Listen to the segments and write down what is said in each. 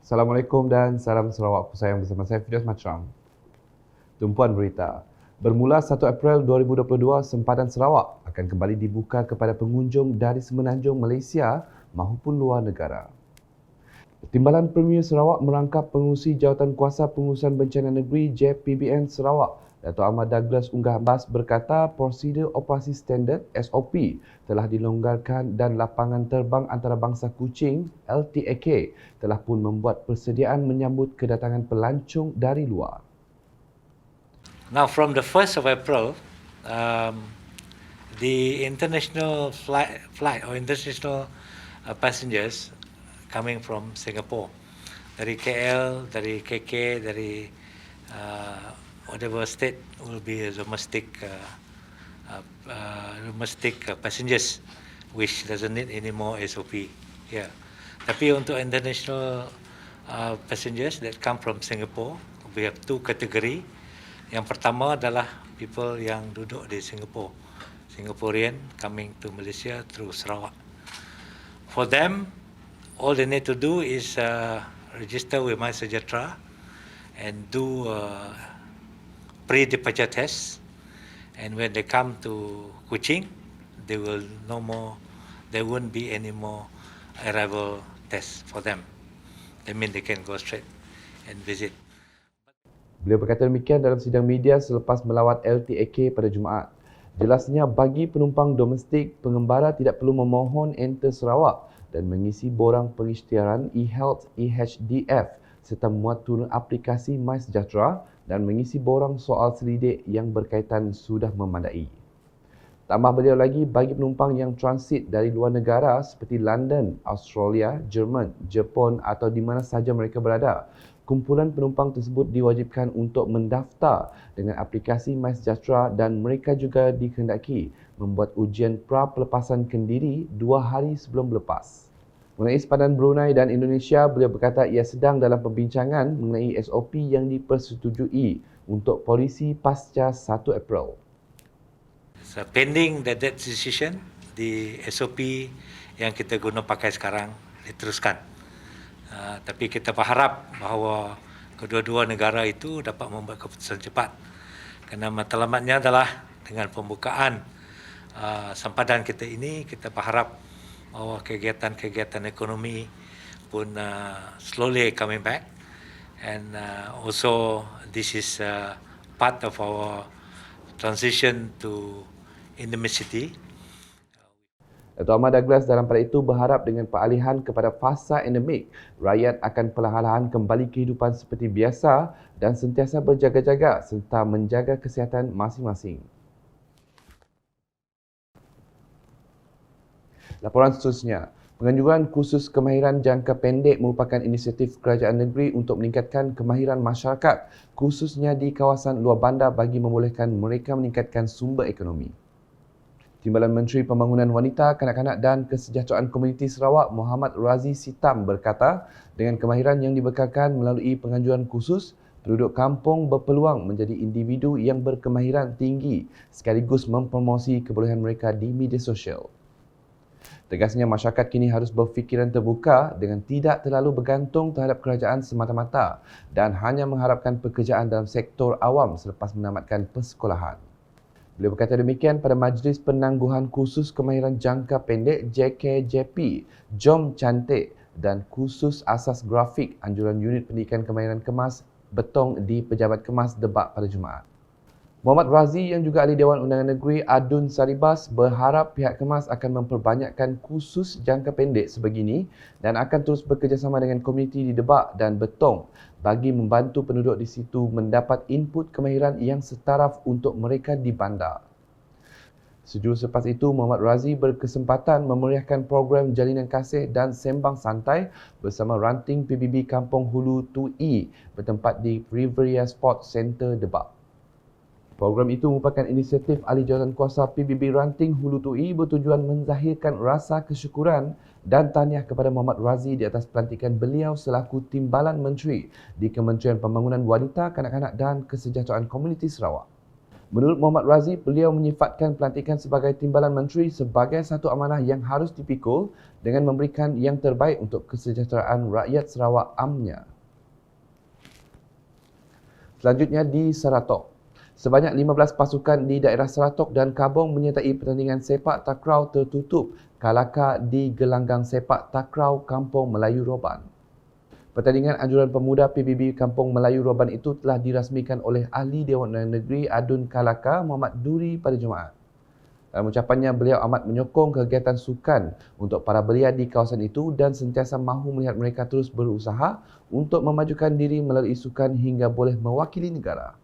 Assalamualaikum dan salam Sarawak sayang bersama saya Fidas Matram. Tumpuan berita. Bermula 1 April 2022, sempadan Sarawak akan kembali dibuka kepada pengunjung dari semenanjung Malaysia maupun luar negara. Timbalan Premier Sarawak merangkap pengurusi Jawatan Kuasa Pengurusan Bencana Negeri JPBN Sarawak, Dato' Ahmad Douglas Unggah Bas berkata prosedur operasi standard SOP telah dilonggarkan dan lapangan terbang antarabangsa Kuching LTAK telah pun membuat persediaan menyambut kedatangan pelancong dari luar. Now, from the 1st of April, the international flight or international passengers coming from Singapore, dari KL, dari KK, dari whatever state will be domestic passengers, which doesn't need any more SOP. Yeah. Tapi untuk international passengers that come from Singapore, we have two category. Yang pertama adalah people yang duduk di Singapore, Singaporean coming to Malaysia through Sarawak. For them, all they need to do is register with MySejahtera and do pre-departure test. And when they come to Kuching, there won't be any more arrival tests for them. That means they can go straight and visit. Beliau berkata demikian dalam sidang media selepas melawat LTAK pada Jumaat. Jelasnya bagi penumpang domestik, pengembara tidak perlu memohon enter Sarawak dan mengisi borang pengisytiharan eHealth EHDF serta muat turun aplikasi MySejahtera dan mengisi borang soal selidik yang berkaitan sudah memandai. Tambah beliau lagi, bagi penumpang yang transit dari luar negara seperti London, Australia, Jerman, Jepun atau di mana sahaja mereka berada, kumpulan penumpang tersebut diwajibkan untuk mendaftar dengan aplikasi MySejahtera dan mereka juga dikehendaki membuat ujian pra-pelepasan kendiri 2 hari sebelum berlepas. Mengenai sempadan Brunei dan Indonesia, beliau berkata ia sedang dalam pembincangan mengenai SOP yang dipersetujui untuk polisi pasca 1 April. So, pending that decision, the SOP yang kita guna pakai sekarang diteruskan. Tapi kita berharap bahawa kedua-dua negara itu dapat membuat keputusan cepat. Kerana matlamatnya adalah dengan pembukaan sempadan kita ini, kita berharap bahawa kegiatan-kegiatan ekonomi pun slowly coming back. And also this is part of our transition to endemicity. Dato' Ahmad Douglas dalam pada itu berharap dengan peralihan kepada fasa endemik, rakyat akan perlahan-lahan kembali kehidupan seperti biasa dan sentiasa berjaga-jaga serta menjaga kesihatan masing-masing. Laporan seterusnya, penganjuran kursus kemahiran jangka pendek merupakan inisiatif kerajaan negeri untuk meningkatkan kemahiran masyarakat, khususnya di kawasan luar bandar bagi membolehkan mereka meningkatkan sumber ekonomi. Timbalan Menteri Pembangunan Wanita, Kanak-kanak dan Kesejahteraan Komuniti Sarawak Muhammad Razi Sitam berkata, dengan kemahiran yang dibekalkan melalui penganjuran khusus, penduduk kampung berpeluang menjadi individu yang berkemahiran tinggi sekaligus mempromosi kebolehan mereka di media sosial. Tegasnya masyarakat kini harus berfikiran terbuka dengan tidak terlalu bergantung terhadap kerajaan semata-mata dan hanya mengharapkan pekerjaan dalam sektor awam selepas menamatkan persekolahan. Beliau berkata demikian pada Majlis Penangguhan Kursus Kemahiran Jangka Pendek JKJP, Jom Cantik dan Kursus Asas Grafik Anjuran Unit Pendidikan Kemahiran Kemas Betong di Pejabat Kemas Debak pada Jumaat. Muhammad Razi yang juga ahli Dewan Undangan Negeri Adun Saribas berharap pihak Kemas akan memperbanyakkan kursus jangka pendek sebegini dan akan terus bekerjasama dengan komuniti di Debak dan Betong bagi membantu penduduk di situ mendapat input kemahiran yang setaraf untuk mereka di bandar. Sejurus selepas itu, Muhammad Razi berkesempatan memeriahkan program Jalinan Kasih dan Sembang Santai bersama ranting PBB Kampung Hulu 2E bertempat di Riveria Sports Centre Debak. Program itu merupakan inisiatif ahli jawatan kuasa PBB Ranting Hulu 2E bertujuan menzahirkan rasa kesyukuran dan tahniah kepada Muhammad Razi di atas pelantikan beliau selaku Timbalan Menteri di Kementerian Pembangunan Wanita, Kanak-kanak dan Kesejahteraan Komuniti Sarawak. Menurut Muhammad Razi, beliau menyifatkan pelantikan sebagai timbalan menteri sebagai satu amanah yang harus dipikul dengan memberikan yang terbaik untuk kesejahteraan rakyat Sarawak amnya. Selanjutnya di Saratok. Sebanyak 15 pasukan di daerah Saratok dan Kabong menyertai pertandingan sepak takraw tertutup Kalaka di gelanggang sepak takraw Kampung Melayu Roban. Pertandingan anjuran pemuda PBB Kampung Melayu Roban itu telah dirasmikan oleh Ahli Dewan Undangan Negeri Adun Kalaka Muhammad Duri pada Jumaat. Dalam ucapannya, beliau amat menyokong kegiatan sukan untuk para belia di kawasan itu dan sentiasa mahu melihat mereka terus berusaha untuk memajukan diri melalui sukan hingga boleh mewakili negara.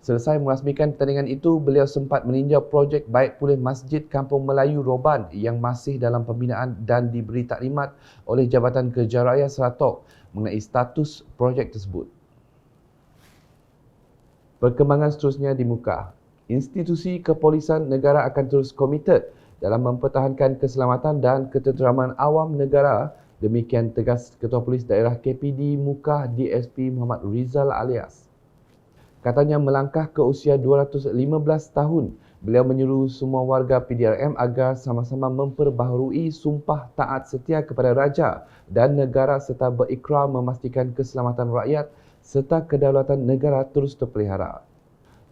Selesai merasmikan pertandingan itu, beliau sempat meninjau projek baik pulih Masjid Kampung Melayu Roban yang masih dalam pembinaan dan diberi taklimat oleh Jabatan Kerja Raya Saratok mengenai status projek tersebut. Perkembangan seterusnya di Mukah. Institusi kepolisian negara akan terus komited dalam mempertahankan keselamatan dan ketenteraman awam negara. Demikian tegas Ketua Polis Daerah KPD Mukah DSP Muhammad Rizal Alias. Katanya melangkah ke usia 215 tahun, beliau menyuruh semua warga PDRM agar sama-sama memperbaharui sumpah taat setia kepada raja dan negara serta berikrar memastikan keselamatan rakyat serta kedaulatan negara terus terpelihara.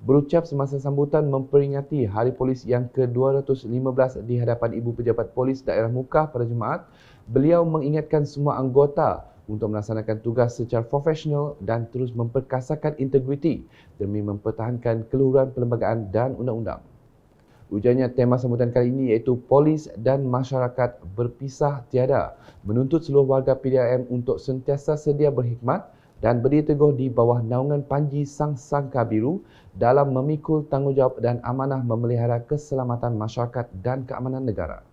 Berucap semasa sambutan memperingati Hari Polis yang ke-215 di hadapan Ibu Pejabat Polis Daerah Mukah pada Jumaat, beliau mengingatkan semua anggota untuk melaksanakan tugas secara profesional dan terus memperkasakan integriti demi mempertahankan keluhuran perlembagaan dan undang-undang. Ujarnya, tema sambutan kali ini iaitu Polis dan Masyarakat Berpisah Tiada, menuntut seluruh warga PDRM untuk sentiasa sedia berkhidmat dan berdiri teguh di bawah naungan Panji Sang Sangka Biru dalam memikul tanggungjawab dan amanah memelihara keselamatan masyarakat dan keamanan negara.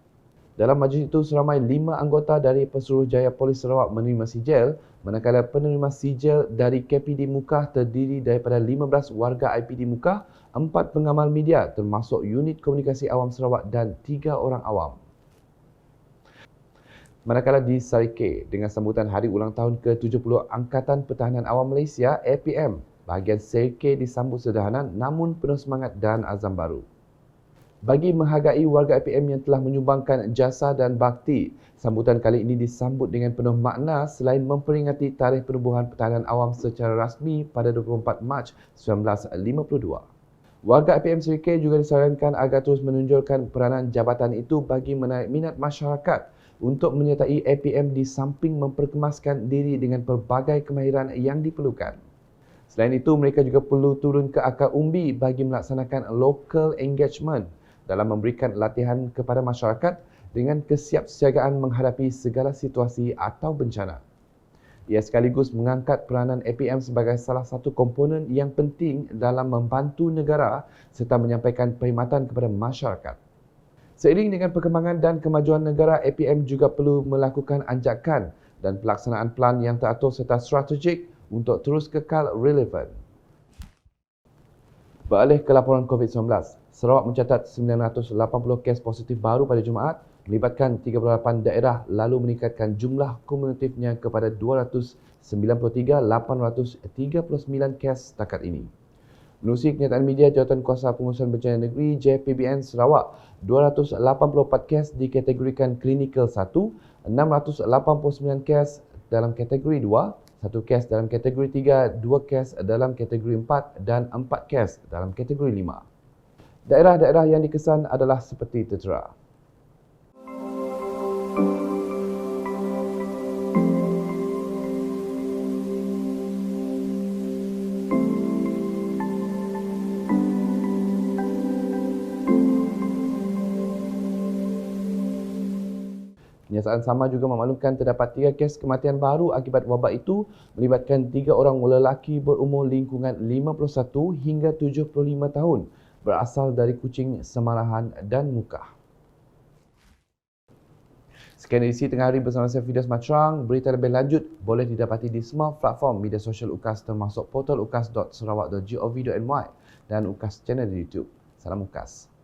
Dalam majlis itu, seramai 5 anggota dari Pesuruhjaya Polis Sarawak menerima sijil, manakala penerima sijil dari KPD Mukah terdiri daripada 15 warga IPD Mukah, 4 pengamal media termasuk unit komunikasi awam Sarawak dan 3 orang awam. Manakala di Sarike, dengan sambutan Hari Ulang Tahun ke-70 Angkatan Pertahanan Awam Malaysia, APM, bahagian Sarike disambut sederhana namun penuh semangat dan azam baru. Bagi menghargai warga APM yang telah menyumbangkan jasa dan bakti, sambutan kali ini disambut dengan penuh makna selain memperingati tarikh penubuhan pertahanan awam secara rasmi pada 24 Mac 1952. Warga APM Serikay juga disarankan agar terus menunjukkan peranan jabatan itu bagi menarik minat masyarakat untuk menyertai APM di samping memperkemaskan diri dengan pelbagai kemahiran yang diperlukan. Selain itu, mereka juga perlu turun ke akar umbi bagi melaksanakan local engagement dalam memberikan latihan kepada masyarakat dengan kesiapsiagaan menghadapi segala situasi atau bencana. Ia sekaligus mengangkat peranan APM sebagai salah satu komponen yang penting dalam membantu negara serta menyampaikan perkhidmatan kepada masyarakat. Seiring dengan perkembangan dan kemajuan negara, APM juga perlu melakukan anjakan dan pelaksanaan plan yang teratur serta strategik untuk terus kekal relevan. Beralih ke laporan COVID-19, Sarawak mencatat 980 kes positif baru pada Jumaat, melibatkan 38 daerah lalu meningkatkan jumlah kumulatifnya kepada 293,839 kes setakat ini. Menerusi kenyataan media Jawatan Kuasa Pengurusan Bencana Negeri JPBN Sarawak, 284 kes dikategorikan klinikal 1, 689 kes dalam kategori 2, 1 kes dalam kategori 3, 2 kes dalam kategori 4 dan 4 kes dalam kategori 5. Daerah-daerah yang dikesan adalah seperti tertera. Kenyataan sama juga memaklumkan terdapat 3 kes kematian baru akibat wabak itu, melibatkan 3 orang lelaki berumur lingkungan 51 hingga 75 tahun, berasal dari Kuching, Semarahan dan Mukah. Sekian edisi Tengah Hari bersama saya Fidas Matrang. Berita lebih lanjut boleh didapati di semua platform media sosial UKAS termasuk portal ukas.sarawak.gov.my dan UKAS channel di YouTube. Salam UKAS.